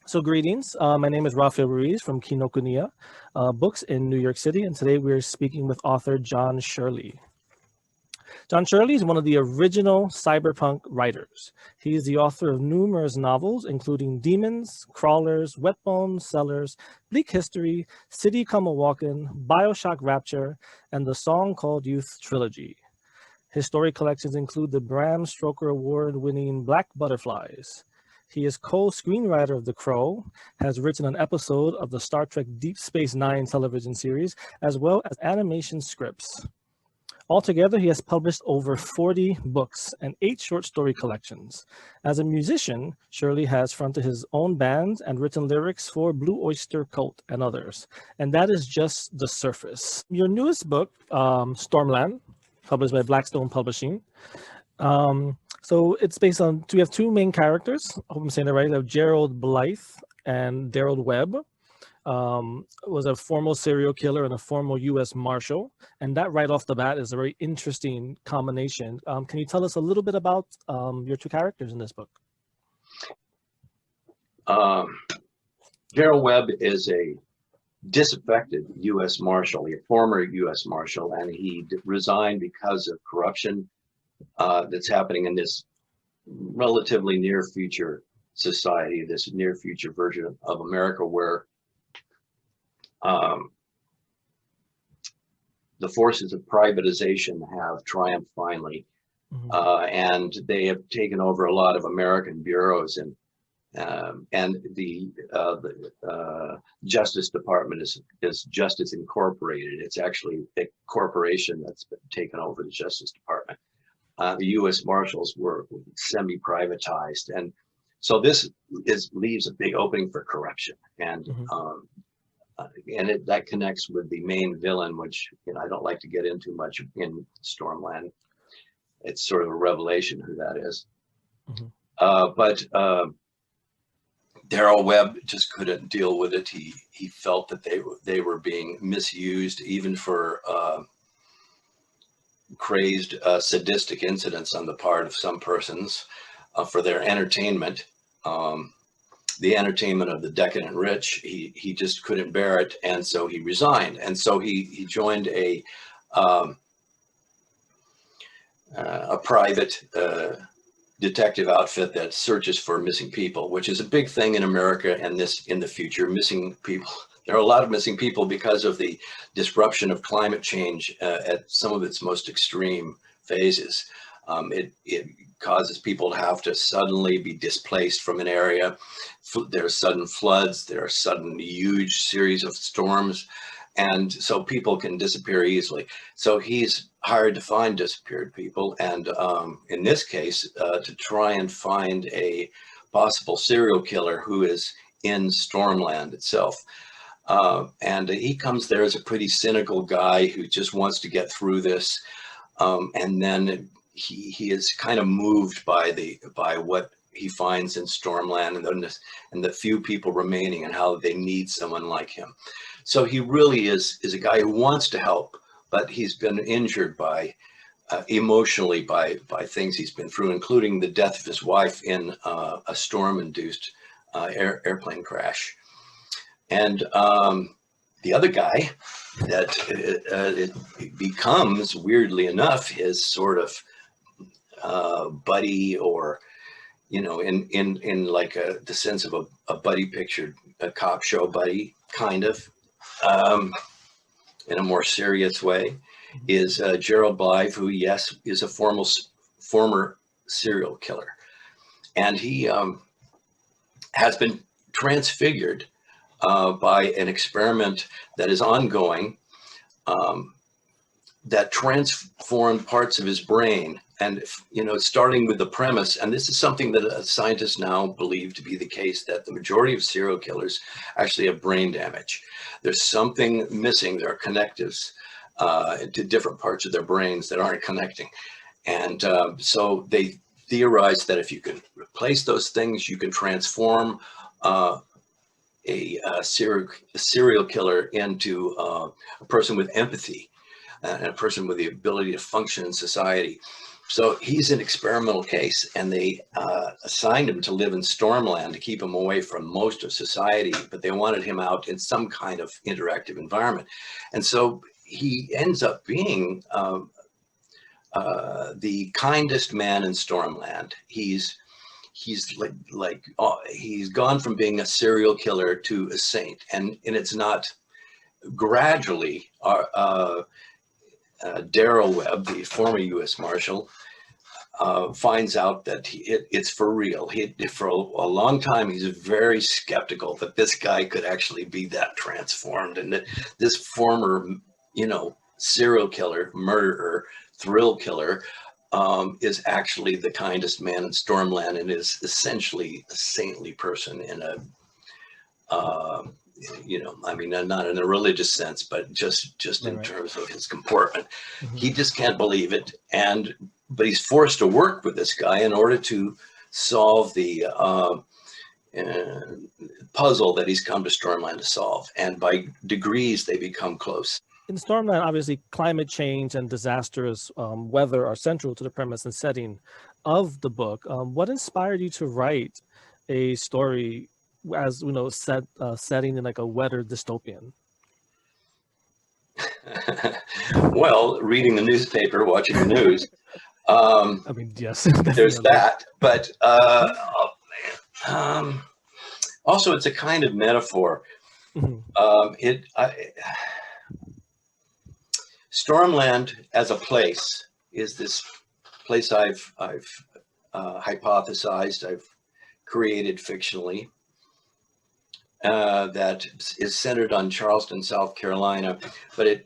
So greetings, my name is Rafael Ruiz from Kinokuniya Books in New York City, and today we're speaking with author John Shirley. John Shirley is one of the original cyberpunk writers. He is the author of numerous novels, including Demons, Crawlers, Wetbones, Cellars, Bleak History, City Come A-Walkin', Bioshock Rapture, and the Song Called Youth trilogy. His story collections include the Bram Stoker Award-winning Black Butterflies. He is co-screenwriter of The Crow, has written an episode of the Star Trek Deep Space Nine television series, as well as animation scripts. Altogether, he has published over 40 books and 8 short story collections. As a musician, Shirley has fronted his own bands and written lyrics for Blue Oyster Cult and others. And that is just the surface. Your newest book, Stormland, published by Blackstone Publishing. So it's based on, we have 2 main characters. I hope I'm saying that right. We have Gerald Blythe and Daryl Webb. Was a former serial killer and a former U.S. Marshal. And that right off the bat is a very interesting combination. Can you tell us a little bit about your 2 characters in this book? Gerald Webb is a disaffected U.S. Marshal, a former U.S. Marshal, and he resigned because of corruption that's happening in this relatively near future society, this near future version of America where the forces of privatization have triumphed finally, and they have taken over a lot of American bureaus, and the Justice Department is Justice Incorporated. It's actually a corporation that's been taken over the Justice Department. The U.S. Marshals were semi-privatized, and so this leaves a big opening for corruption, and that connects with the main villain, which I don't like to get into much in Stormland. It's sort of a revelation who that is. But Daryl Webb just couldn't deal with it. He felt that they were being misused, even for crazed, sadistic incidents on the part of some persons for their entertainment. The entertainment of the decadent rich, he just couldn't bear it, and so he resigned. And so he joined a private detective outfit that searches for missing people, which is a big thing in America and in the future. Missing people. There are a lot of missing people because of the disruption of climate change at some of its most extreme phases. It causes people to have to suddenly be displaced from an area. There are sudden floods, there are sudden huge series of storms, and so people can disappear easily. So he's hired to find disappeared people, and in this case, to try and find a possible serial killer who is in Stormland itself. And he comes there as a pretty cynical guy who just wants to get through this, and then he is kind of moved by what he finds in Stormland and the few people remaining and how they need someone like him. So he really is a guy who wants to help, but he's been injured emotionally by things he's been through, including the death of his wife in a storm-induced airplane crash. And the other guy that it becomes, weirdly enough, his sort of buddy, or in like the sense of a buddy picture, a cop show buddy, kind of, in a more serious way, is Gerald Blythe, who, yes, is a former serial killer, and he has been transfigured by an experiment that is ongoing, that transformed parts of his brain. And, starting with the premise, and this is something that scientists now believe to be the case, that the majority of serial killers actually have brain damage. There's something missing. There are connectives to different parts of their brains that aren't connecting. And so they theorize that if you can replace those things, you can transform a serial killer into a person with empathy, and a person with the ability to function in society. So he's an experimental case, and they assigned him to live in Stormland to keep him away from most of society, but they wanted him out in some kind of interactive environment. And so he ends up being the kindest man in Stormland. He's he's gone from being a serial killer to a saint, and it's not gradually. Darrell Webb, the former U.S. Marshal, finds out that it's for real. For a long time, he's very skeptical that this guy could actually be that transformed, and that this former, serial killer, murderer, thrill killer, is actually the kindest man in Stormland, and is essentially a saintly person in a, not in a religious sense, but just in terms of his comportment. Mm-hmm. He just can't believe it, but he's forced to work with this guy in order to solve the puzzle that he's come to Stormland to solve, and by degrees they become close. In Stormland, obviously, climate change and disastrous weather are central to the premise and setting of the book. What inspired you to write a story, as setting in like a wetter dystopian? Well, reading the newspaper, watching the news. Yes. There's that, but also it's a kind of metaphor. Mm-hmm. Stormland as a place is this place I've hypothesized, I've created fictionally, that is centered on Charleston, South Carolina, but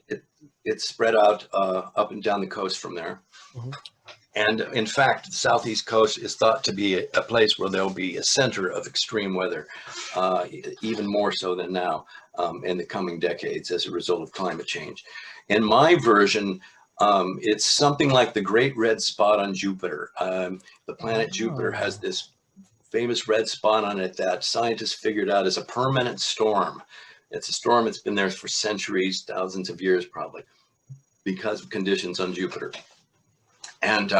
it's spread out up and down the coast from there. Mm-hmm. And in fact, the southeast coast is thought to be a place where there'll be a center of extreme weather, even more so than now, in the coming decades as a result of climate change. In my version, it's something like the Great Red Spot on Jupiter. The planet Jupiter has this famous red spot on it that scientists figured out is a permanent storm. It's a storm that's been there for centuries, thousands of years probably, because of conditions on Jupiter. And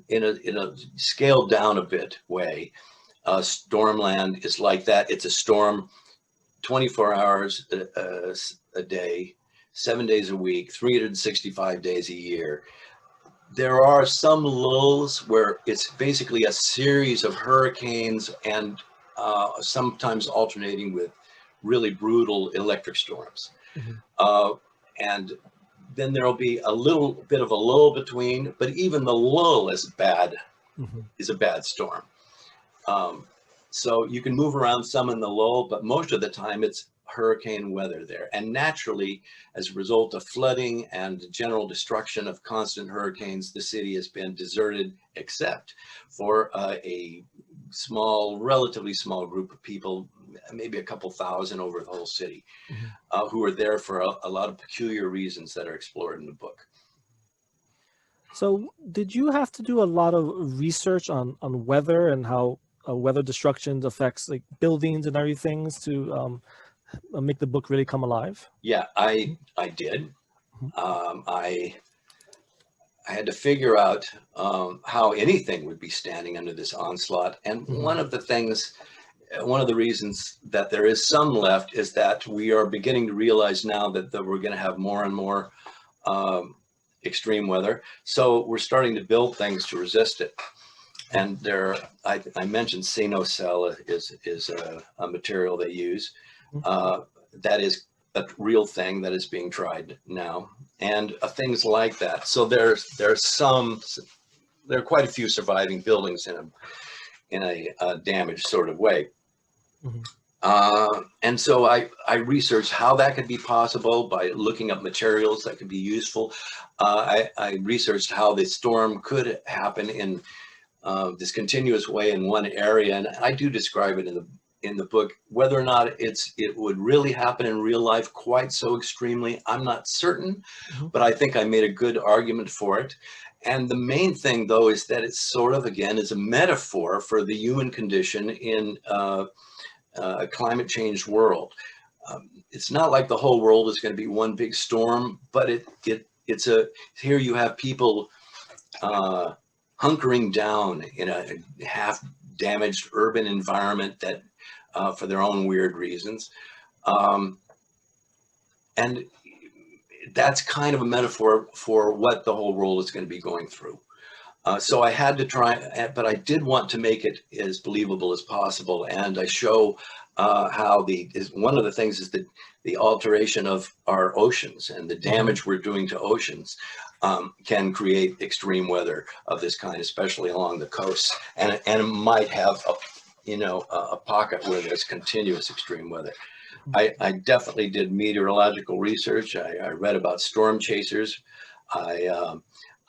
in a scaled down a bit way, Stormland is like that. It's a storm 24 hours a day, 7 days a week, 365 days a year. There are some lulls where it's basically a series of hurricanes and sometimes alternating with really brutal electric storms. Mm-hmm. And then there'll be a little bit of a lull between, but even the lull is bad, mm-hmm. is a bad storm. So you can move around some in the lull, but most of the time it's hurricane weather there. And naturally, as a result of flooding and general destruction of constant hurricanes, the city has been deserted, except for a relatively small group of people, maybe a couple thousand over the whole city, mm-hmm. Who are there for a lot of peculiar reasons that are explored in the book. So did you have to do a lot of research on weather and how weather destruction affects like buildings and everything to make the book really come alive? Yeah, I did. Mm-hmm. I had to figure out how anything would be standing under this onslaught. And mm-hmm. one of the reasons that there is some left is that we are beginning to realize now that we're going to have more and more extreme weather. So we're starting to build things to resist it. And I mentioned Sinocell is a material they use. That is a real thing that is being tried now, and things like that. So there are quite a few surviving buildings in a damaged sort of way. Mm-hmm. And so I researched how that could be possible by looking up materials that could be useful. I researched how the storm could happen in this continuous way in one area, and I do describe it in the book. Whether or not it would really happen in real life quite so extremely, I'm not certain, mm-hmm. but I think I made a good argument for it. And the main thing, though, is that it's sort of, again, is a metaphor for the human condition in a climate change world. It's not like the whole world is going to be one big storm, but it here you have people hunkering down in a half damaged urban environment that for their own weird reasons. And that's kind of a metaphor for what the whole world is going to be going through. So I had to try, but I did want to make it as believable as possible. And I show how one of the things is the alteration of our oceans and the damage we're doing to oceans can create extreme weather of this kind, especially along the coast. And it might have a pocket where there's continuous extreme weather. I definitely did meteorological research. I read about storm chasers.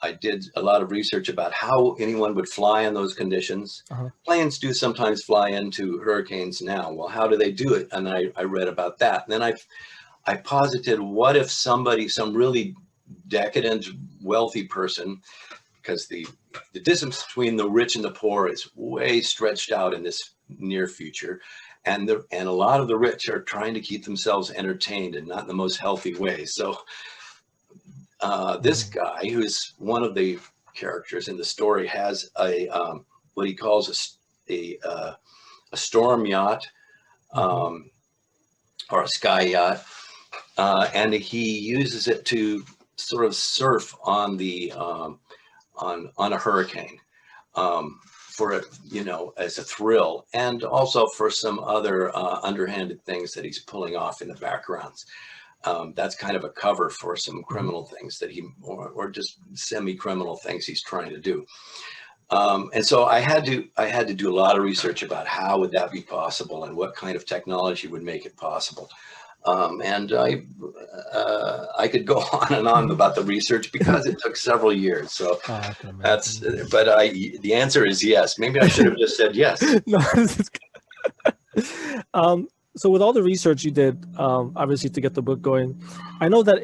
I did a lot of research about how anyone would fly in those conditions. Planes do sometimes fly into hurricanes now. Well, how do they do it? And I read about that. And then I posited, what if some really decadent, wealthy person, because the distance between the rich and the poor is way stretched out in this near future. And a lot of the rich are trying to keep themselves entertained and not in the most healthy way. So this guy, who's one of the characters in the story, has what he calls a storm yacht, or a sky yacht, and he uses it to sort of surf on a hurricane, for as a thrill, and also for some other underhanded things that he's pulling off in the backgrounds. That's kind of a cover for some criminal things that or just semi-criminal things he's trying to do. And so I had to do a lot of research about how would that be possible and what kind of technology would make it possible. And I could go on and on about the research because it took several years. So the answer is yes. Maybe I should have just said yes. No, so with all the research you did, obviously to get the book going, I know that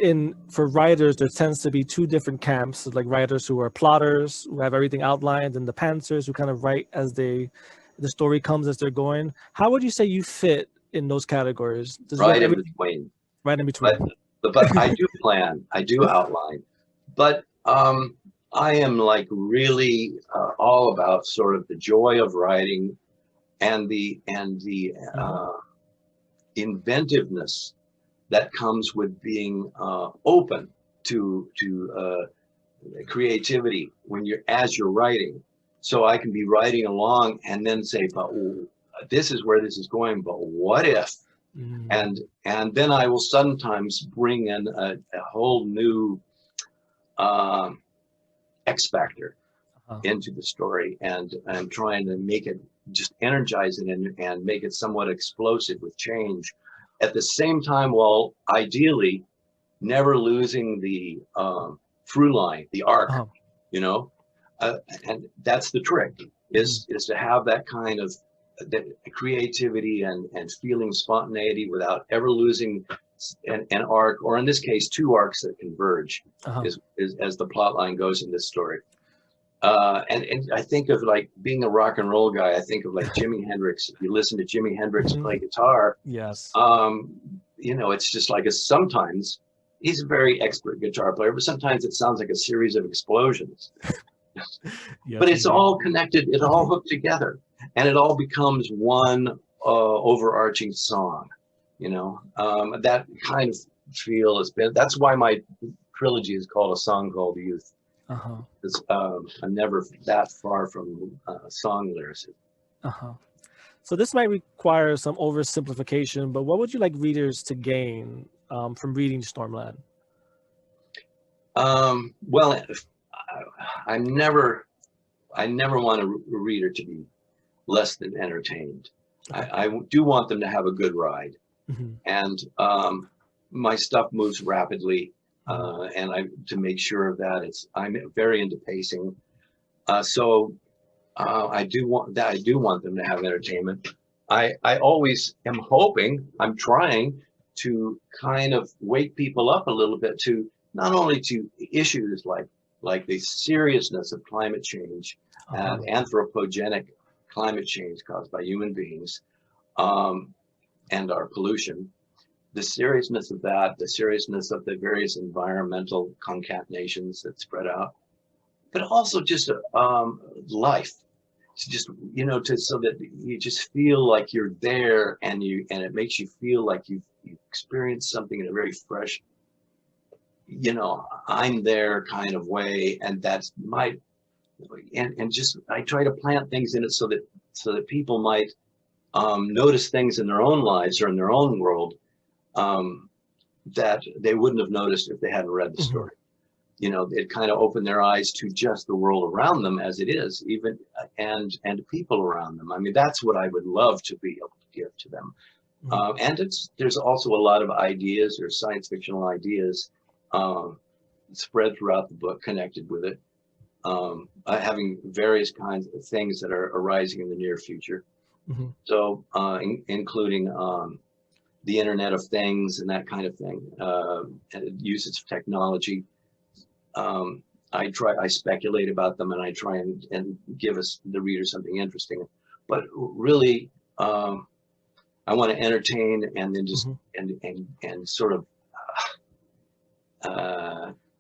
for writers, there tends to be two different camps, like writers who are plotters, who have everything outlined, and the pantsers who kind of write as the story comes as they're going. How would you say you fit in those categories? Right in between. Right in between. But I do plan, I do outline, but I am like really all about sort of the joy of writing and the inventiveness that comes with being open to creativity as you're writing. So I can be writing along and then say, but this is where this is going, but what if? And then I will sometimes bring in a whole new X factor into the story, and I'm trying to make it just energize it and make it somewhat explosive with change at the same time, while ideally never losing the through line, the arc, and that's the trick, is to have that kind of creativity and feeling spontaneity without ever losing an arc, or in this case, two arcs that converge, is as the plot line goes in this story. And I think of like being a rock and roll guy. I think of like Jimi Hendrix. If you listen to Jimi Hendrix play guitar, yes, it's just like sometimes he's a very expert guitar player, but sometimes it sounds like a series of explosions. Yes, but it's all connected. It all hooked together, and it all becomes one overarching song. That kind of feel has been. That's why my trilogy is called A Song Called Youth. Because I'm never that far from song lyricism. So this might require some oversimplification, but what would you like readers to gain from reading Stormland? Well, I never want a reader to be less than entertained. I do want them to have a good ride, and my stuff moves rapidly. And to make sure of that, I'm very into pacing. So I do want them to have entertainment. I always am hoping, I'm trying to kind of wake people up a little bit to not only to issues like the seriousness of climate change and anthropogenic climate change caused by human beings, and our pollution, the seriousness of that, the seriousness of the various environmental concatenations that spread out, but also just life. It's just, you know, so that you just feel like you're there, and it makes you feel like you've experienced something in a very fresh, you know, I'm there kind of way. And that's and just, I try to plant things in it so that people might notice things in their own lives or in their own world that they wouldn't have noticed if they hadn't read the story. You know, it kind of opened their eyes to just the world around them as it is, even, and people around them. I mean, that's what I would love to be able to give to them. And there's also a lot of ideas, or science fictional ideas spread throughout the book, connected with it, having various kinds of things that are arising in the near future. So including the Internet of Things and that kind of thing, and uses of technology. I speculate about them, and I try and give the reader something interesting. But really, I want to entertain, and then just and sort of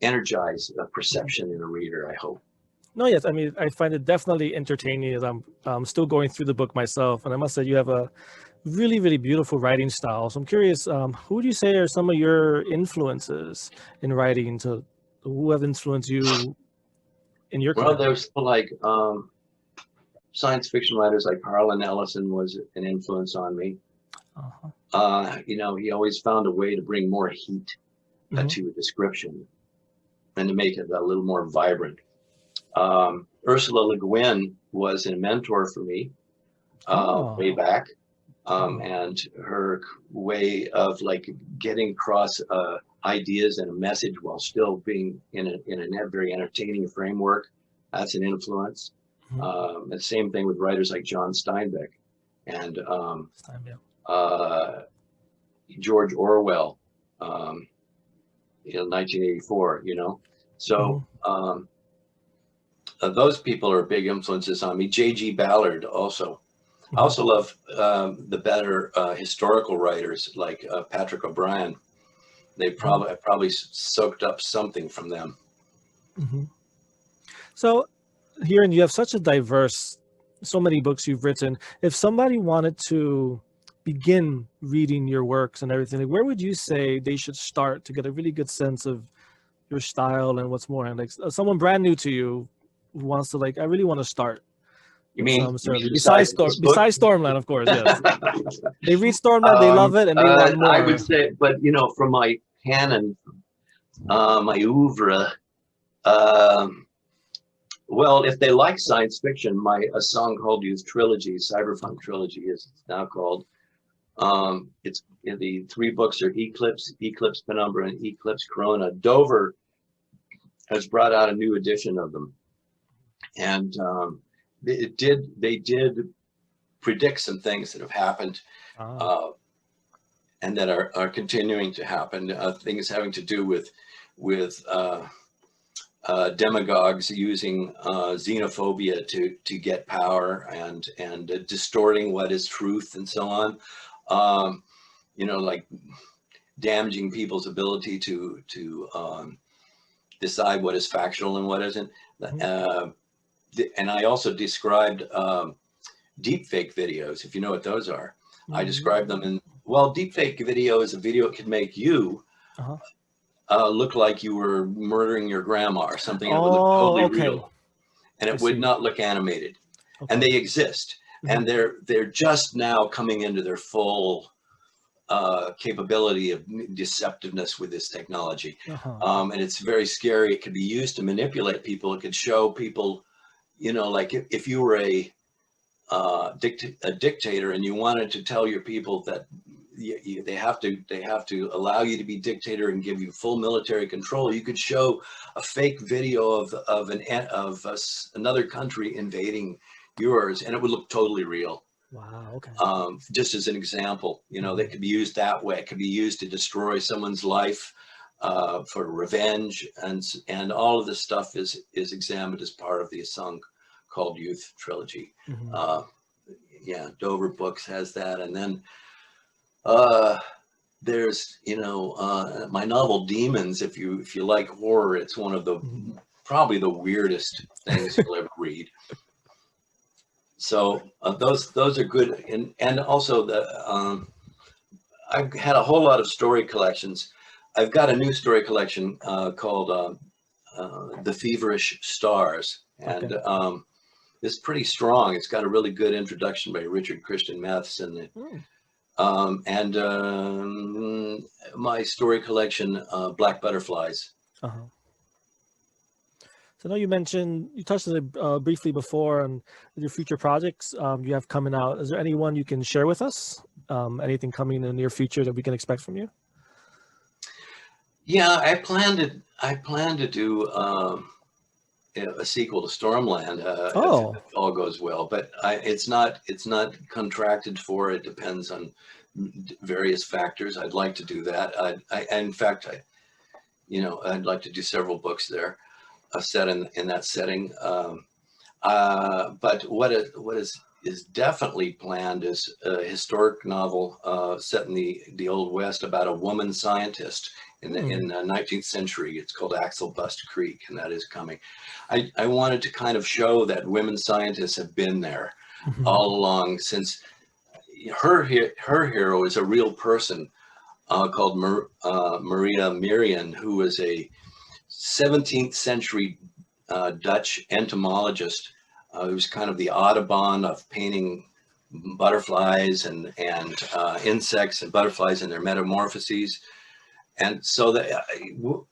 energize a perception in a reader, I hope. No, yes, I mean, I find it definitely entertaining as I'm still going through the book myself, and I must say you have a really, really beautiful writing style. So I'm curious, who would you say are some of your influences in writing? Who have influenced you in your career? Well, there's like science fiction writers like Harlan Ellison was an influence on me. You know, he always found a way to bring more heat to a description and to make it a little more vibrant. Ursula Le Guin was a mentor for me way back, and her way of like getting across ideas and a message while still being in a very entertaining framework, that's an influence. The same thing with writers like John Steinbeck and George Orwell, in 1984, you know. So those people are big influences on me. J.G. Ballard also. I also love the better historical writers like Patrick O'Brien. They probably soaked up something from them. So, herein you have such a diverse, so many books you've written. If somebody wanted to begin reading your works and everything, like, where would you say they should start to get a really good sense of your style and what's more? And like someone brand new to you who wants to, like, I really want to start. You mean besides Stormland, of course, yes. They read Stormland, they love it, and they want more. I would say, but you know, from my canon, my oeuvre, well, if they like science fiction, A Song Called Youth trilogy, Cyberpunk trilogy, is now called. It's the 3 books are Eclipse, Eclipse Penumbra, and Eclipse Corona. Dover has brought out a new edition of them, and they did predict some things that have happened, and that are continuing to happen. Things having to do with demagogues using xenophobia to get power and distorting what is truth and so on. You know, like damaging people's ability to decide what is factual and what isn't. And I also described deepfake videos, if you know what those are. I described them in, well, deepfake video is a video that could make you look like you were murdering your grandma or something. It would look totally real, and it would not look animated. And they exist, and they're just now coming into their full capability of deceptiveness with this technology. And it's very scary. It could be used to manipulate people. It could show people, you know, like if you were a dictator and you wanted to tell your people that they have to allow you to be dictator and give you full military control, you could show a fake video of another country invading yours, and it would look totally real. Wow. Okay. Just as an example, you know, that could be used that way. It could be used to destroy someone's life for revenge, and all of this stuff is examined as part of the A Song Called Youth trilogy. Yeah, Dover Books has that, and then there's, my novel Demons, if you like horror, it's one of the probably the weirdest things you'll ever read. So those are good, and also I've had a whole lot of story collections. I've got a new story collection called The Feverish Stars, and it's pretty strong. It's got a really good introduction by Richard Christian Matheson. And my story collection, Black Butterflies. So I know you touched on it briefly before on your future projects you have coming out. Is there anyone you can share with us? Anything coming in the near future that we can expect from you? Yeah, I plan to do a sequel to Stormland if all goes well, but it's not contracted for. It depends on various factors. I'd like to do that. In fact, I'd like to do several books there, set in that setting. But what is definitely planned is a historic novel set in the Old West about a woman scientist in the 19th century. It's called Axel Bust Creek, and that is coming. I wanted to kind of show that women scientists have been there all along, since her hero is a real person called Maria Merian, who was a 17th century Dutch entomologist who was kind of the Audubon of painting butterflies and insects and butterflies and their metamorphoses. And so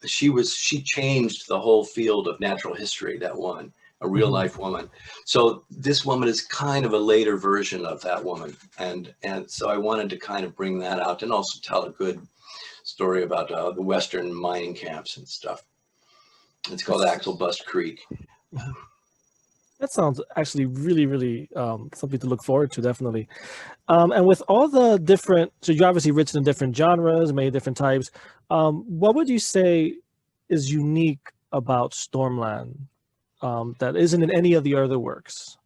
she changed the whole field of natural history, that woman, a real life woman. So this woman is kind of a later version of that woman. And so I wanted to kind of bring that out and also tell a good story about the Western mining camps and stuff. It's called Axel Bust Creek. That sounds actually really, really something to look forward to, definitely. And with all the different, so you're obviously written in different genres, many different types. What would you say is unique about Stormland that isn't in any of the other works?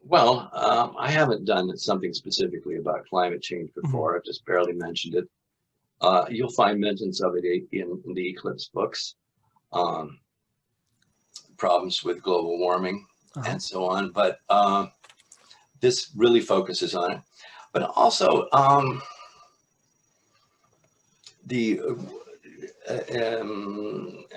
Well, I haven't done something specifically about climate change before. I've just barely mentioned it. You'll find mentions of it in the Eclipse books. Problems with global warming and so on, but this really focuses on it. But also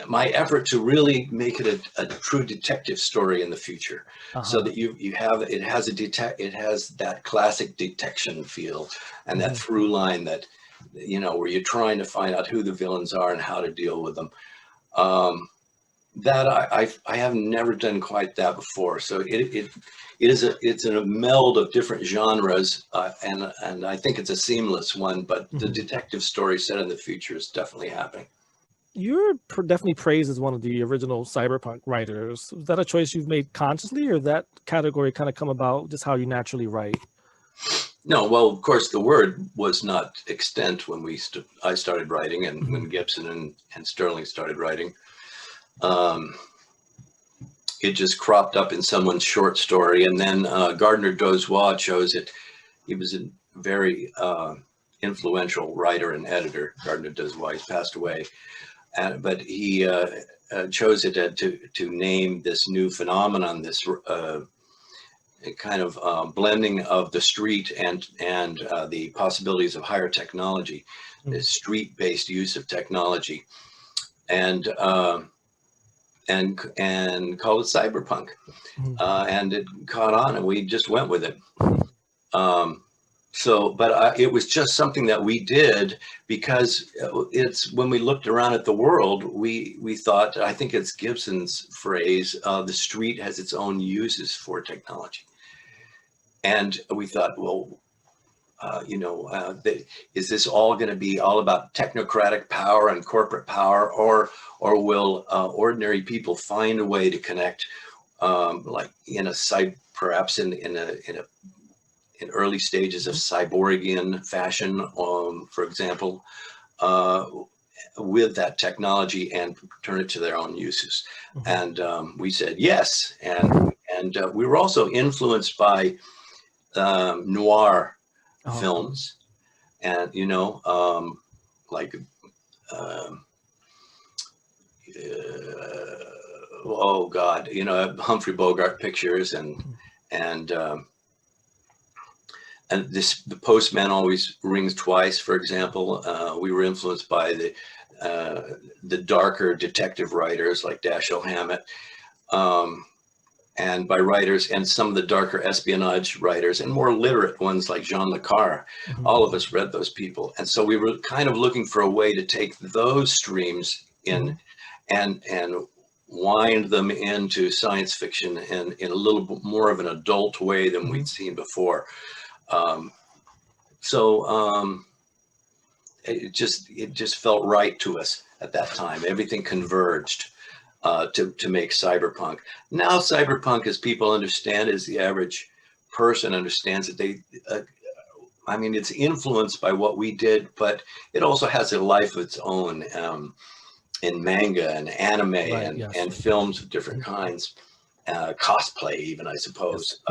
my effort to really make it a true detective story in the future, so that it has that classic detection feel and that through line that where you're trying to find out who the villains are and how to deal with them. That I have never done quite that before. So it's a meld of different genres, and I think it's a seamless one. But the detective story set in the future is definitely happening. You're definitely praised as one of the original cyberpunk writers. Is that a choice you've made consciously, or that category kind of come about just how you naturally write? No, well, of course, the word was not extant when I started writing, and when Gibson and Sterling started writing. It just cropped up in someone's short story, and then Gardner Dozois chose it. He was a very influential writer and editor. Gardner Dozois, he's passed away, but he chose it to name this new phenomenon, this kind of blending of the street and the possibilities of higher technology, the street-based use of technology, and called it Cyberpunk. And it caught on, and we just went with it. But it was just something that we did because when we looked around at the world, we thought, I think it's Gibson's phrase, the street has its own uses for technology. And we thought, well, is this all going to be all about technocratic power and corporate power, or will ordinary people find a way to connect, like perhaps in early stages of cyborgian fashion, for example, with that technology and turn it to their own uses? And we said yes, and we were also influenced by noir films, and like oh God, Humphrey Bogart pictures and the postman always rings twice, for example. We were influenced by the darker detective writers like Dashiell Hammett, and by writers and some of the darker espionage writers and more literate ones like Jean Le Carre. All of us read those people. And so we were kind of looking for a way to take those streams in and wind them into science fiction in a little bit more of an adult way than we'd seen before. It just felt right to us at that time. Everything converged to make cyberpunk. Now cyberpunk, as people understand, as the average person understands it, it's influenced by what we did, but it also has a life of its own in manga and anime and films of different kinds, cosplay even, I suppose.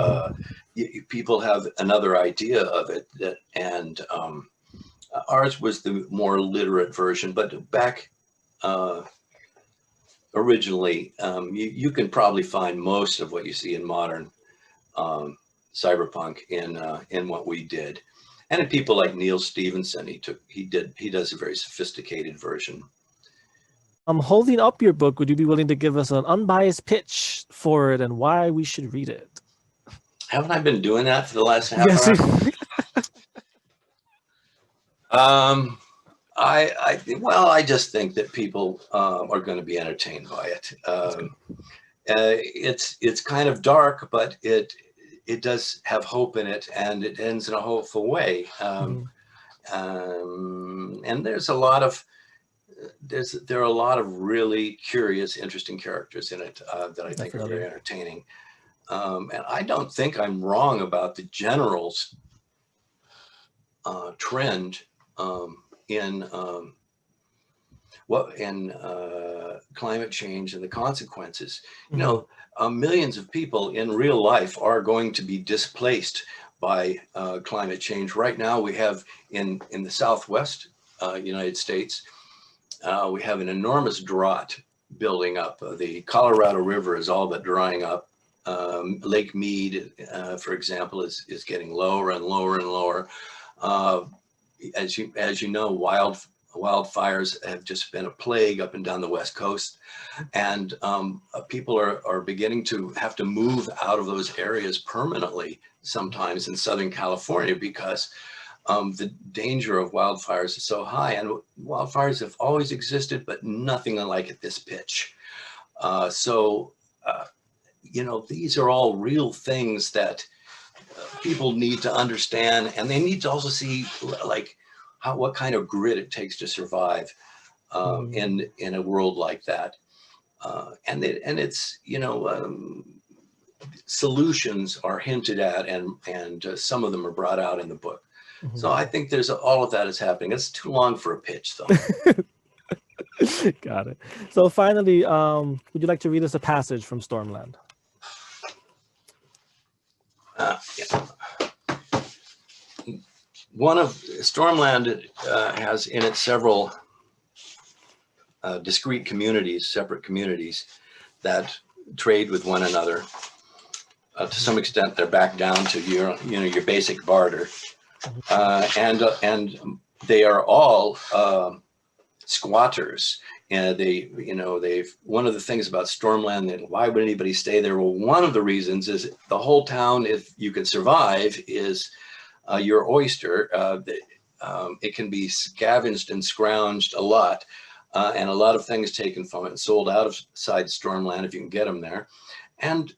People have another idea of it, and ours was the more literate version, but back originally, you can probably find most of what you see in modern cyberpunk in what we did, and in people like Neil Stevenson. He does a very sophisticated version. Holding up your book, would you be willing to give us an unbiased pitch for it and why we should read it? Haven't I been doing that for the last half hour? I just think that people are going to be entertained by it. It's kind of dark, but it does have hope in it, and it ends in a hopeful way. And there are a lot of really curious, interesting characters in it that I think are very entertaining. And I don't think I'm wrong about the general trend in climate change and the consequences. Millions of people in real life are going to be displaced by climate change. Right now, we have in the Southwest United States, we have an enormous drought building up. The Colorado River is all but drying up. Lake Mead, for example, is getting lower and lower and lower. As you know, wildfires have just been a plague up and down the West Coast, and people are beginning to have to move out of those areas permanently sometimes in Southern California because the danger of wildfires is so high. And wildfires have always existed, but nothing like at this pitch. These are all real things that people need to understand, and they need to also see what kind of grit it takes to survive in a world like that. And it's solutions are hinted at, and some of them are brought out in the book. So I think there's all of that is happening. It's too long for a pitch, though. Got it. So finally, would you like to read us a passage from Stormland? One of Stormland has in it several discrete communities, separate communities that trade with one another. To some extent, they're back down to your basic barter, and they are all squatters. And one of the things about Stormland, that why would anybody stay there? Well, one of the reasons is the whole town, if you can survive, is your oyster. It can be scavenged and scrounged a lot, and a lot of things taken from it and sold outside Stormland if you can get them there. And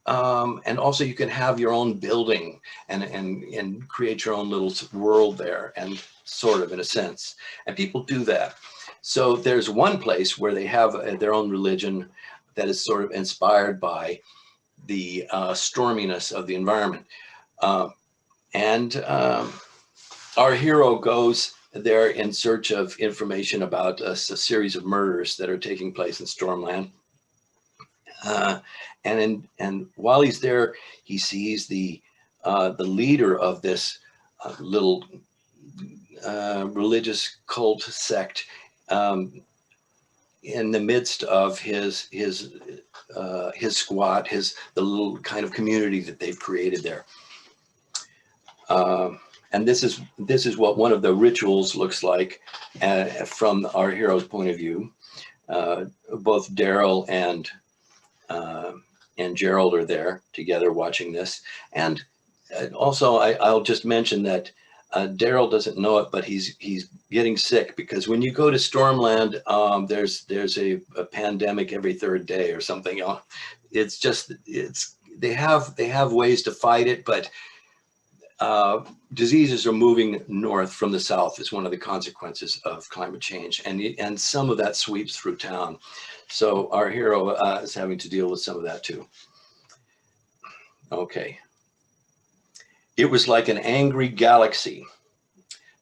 also you can have your own building and create your own little world there, and sort of, in a sense. And people do that. So there's one place where they have their own religion that is sort of inspired by the storminess of the environment. And our hero goes there in search of information about a series of murders that are taking place in Stormland. And while he's there, he sees the leader of this little religious cult sect in the midst of his squat, the little kind of community that they've created there. And this is what one of the rituals looks like from our hero's point of view. Both Daryl and Gerald are there together watching this. And also, I'll just mention that Daryl doesn't know it, but he's getting sick, because when you go to Stormland, there's a pandemic every third day or something. It's just they have ways to fight it, but diseases are moving north from the south is one of the consequences of climate change, and some of that sweeps through town. So our hero is having to deal with some of that too. Okay. It was like an angry galaxy.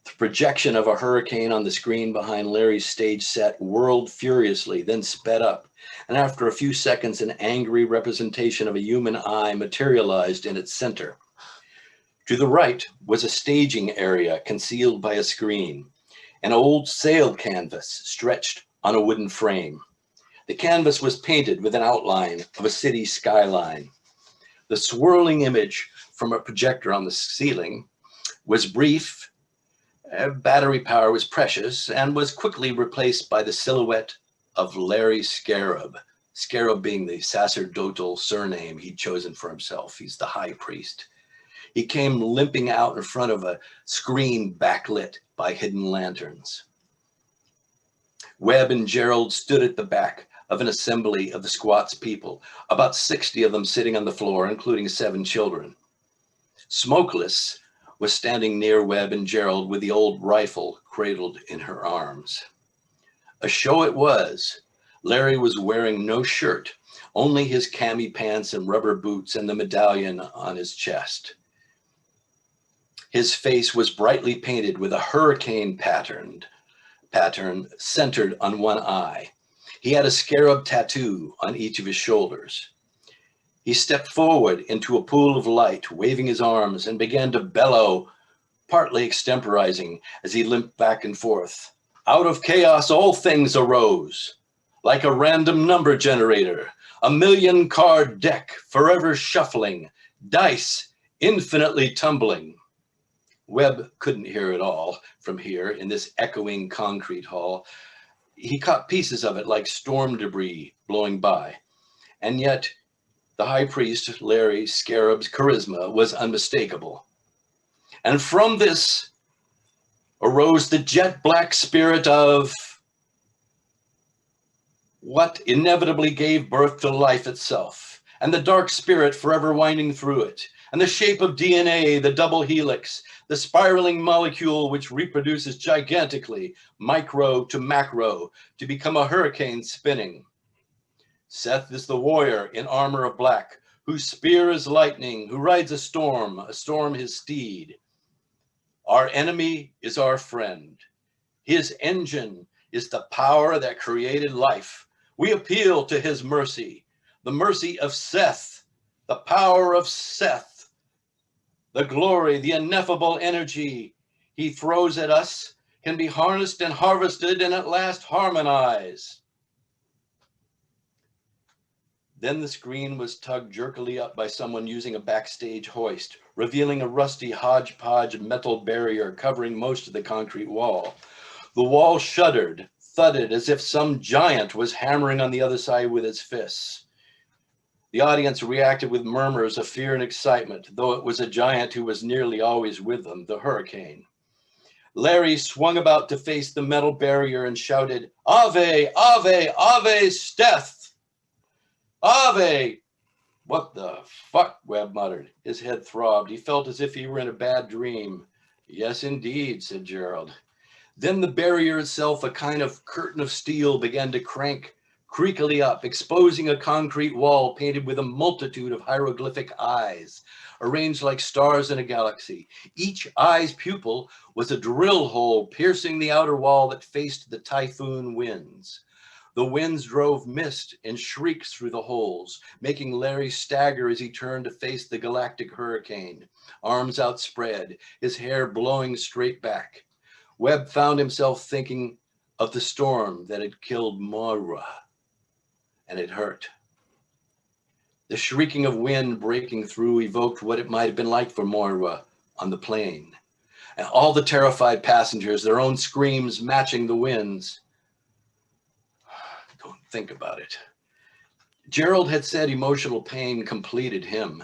The projection of a hurricane on the screen behind Larry's stage set whirled furiously, then sped up. And after a few seconds, an angry representation of a human eye materialized in its center. To the right was a staging area concealed by a screen. An old sail canvas stretched on a wooden frame. The canvas was painted with an outline of a city skyline. The swirling image from a projector on the ceiling was brief, battery power was precious, and was quickly replaced by the silhouette of Larry Scarab. Scarab being the sacerdotal surname he'd chosen for himself. He's the high priest. He came limping out in front of a screen backlit by hidden lanterns. Webb and Gerald stood at the back of an assembly of the squat's people, about 60 of them sitting on the floor, including 7 children. Smokeless was standing near Webb and Gerald with the old rifle cradled in her arms. A show it was. Larry was wearing no shirt, only his cami pants and rubber boots and the medallion on his chest. His face was brightly painted with a hurricane pattern centered on one eye. He had a scarab tattoo on each of his shoulders. He stepped forward into a pool of light, waving his arms, and began to bellow, partly extemporizing as he limped back and forth. Out of chaos, all things arose, like a random number generator, a 1,000,000-card deck forever shuffling, dice infinitely tumbling. Webb couldn't hear it all from here in this echoing concrete hall. He caught pieces of it like storm debris blowing by. And yet, the high priest, Larry Scarab's charisma was unmistakable. And from this arose the jet black spirit of what inevitably gave birth to life itself, and the dark spirit forever winding through it, and the shape of DNA, the double helix, the spiraling molecule which reproduces gigantically, micro to macro, to become a hurricane spinning. Seth is the warrior in armor of black, whose spear is lightning, who rides a storm his steed. Our enemy is our friend. His engine is the power that created life. We appeal to his mercy, the mercy of Seth, the power of Seth. The glory, the ineffable energy he throws at us can be harnessed and harvested and at last harmonize. Then the screen was tugged jerkily up by someone using a backstage hoist, revealing a rusty hodgepodge metal barrier covering most of the concrete wall. The wall shuddered, thudded as if some giant was hammering on the other side with its fists. The audience reacted with murmurs of fear and excitement, though it was a giant who was nearly always with them, the hurricane. Larry swung about to face the metal barrier and shouted, "Ave, Ave, Ave, Steth! Ave!" "What the fuck?" Webb muttered. His head throbbed. He felt as if he were in a bad dream. "Yes, indeed," said Gerald. Then the barrier itself, a kind of curtain of steel, began to crank creakily up, exposing a concrete wall painted with a multitude of hieroglyphic eyes, arranged like stars in a galaxy. Each eye's pupil was a drill hole piercing the outer wall that faced the typhoon winds. The winds drove mist and shrieks through the holes, making Larry stagger as he turned to face the galactic hurricane, arms outspread, his hair blowing straight back. Webb found himself thinking of the storm that had killed Moira, and it hurt. The shrieking of wind breaking through evoked what it might have been like for Moira on the plane. And all the terrified passengers, their own screams matching the winds. Don't think about it. Gerald had said emotional pain completed him,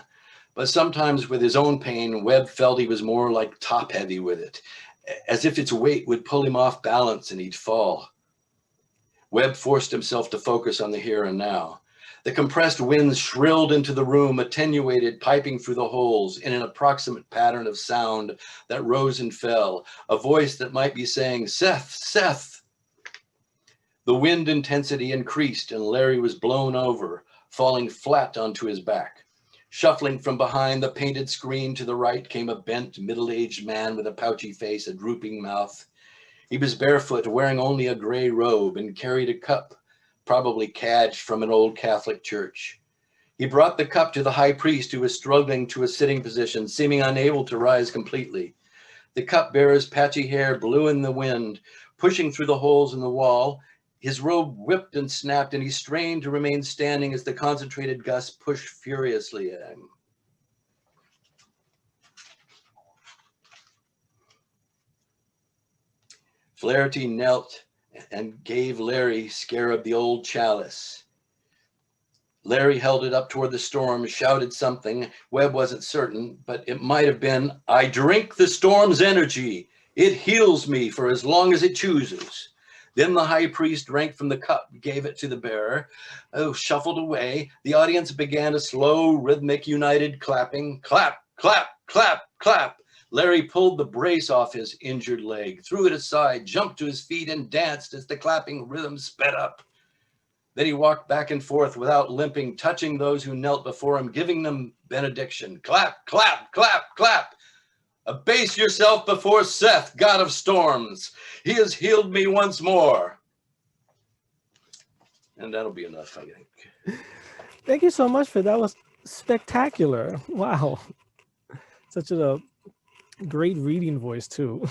but sometimes with his own pain, Webb felt he was more like top heavy with it, as if its weight would pull him off balance and he'd fall. Webb forced himself to focus on the here and now. The compressed winds shrilled into the room, attenuated, piping through the holes in an approximate pattern of sound that rose and fell, a voice that might be saying, "Seth, Seth." The wind intensity increased and Larry was blown over, falling flat onto his back. Shuffling from behind the painted screen to the right came a bent, middle-aged man with a pouchy face, a drooping mouth. He was barefoot, wearing only a gray robe, and carried a cup, probably cadged from an old Catholic church. He brought the cup to the high priest, who was struggling to a sitting position, seeming unable to rise completely. The cup-bearer's patchy hair blew in the wind, pushing through the holes in the wall. His robe whipped and snapped, and he strained to remain standing as the concentrated gusts pushed furiously at him. Flaherty knelt and gave Larry Scarab the old chalice. Larry held it up toward the storm, shouted something. Webb wasn't certain, but it might have been, "I drink the storm's energy. It heals me for as long as it chooses." Then the high priest drank from the cup, gave it to the bearer, shuffled away. The audience began a slow, rhythmic, united clapping. Clap, clap, clap, clap. Larry pulled the brace off his injured leg, threw it aside, jumped to his feet, and danced as the clapping rhythm sped up. Then he walked back and forth without limping, touching those who knelt before him, giving them benediction. Clap, clap, clap, clap. Abase yourself before Seth, god of storms. He has healed me once more. And that'll be enough, I think. Thank you so much for that. Was spectacular. Wow. Such a great reading voice too.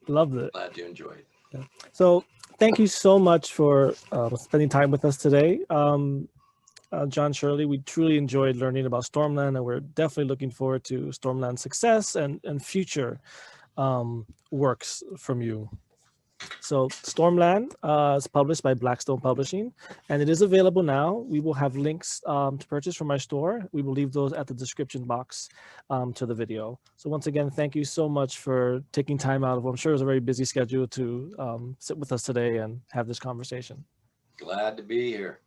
Loved it. Glad you enjoyed it. Yeah. So thank you so much for spending time with us today. John Shirley, we truly enjoyed learning about Stormland, and we're definitely looking forward to Stormland's success and future works from you. So Stormland is published by Blackstone Publishing, and it is available now. We will have links to purchase from our store. We will leave those at the description box to the video. So once again, thank you so much for taking time out of what I'm sure is a very busy schedule to sit with us today and have this conversation. Glad to be here.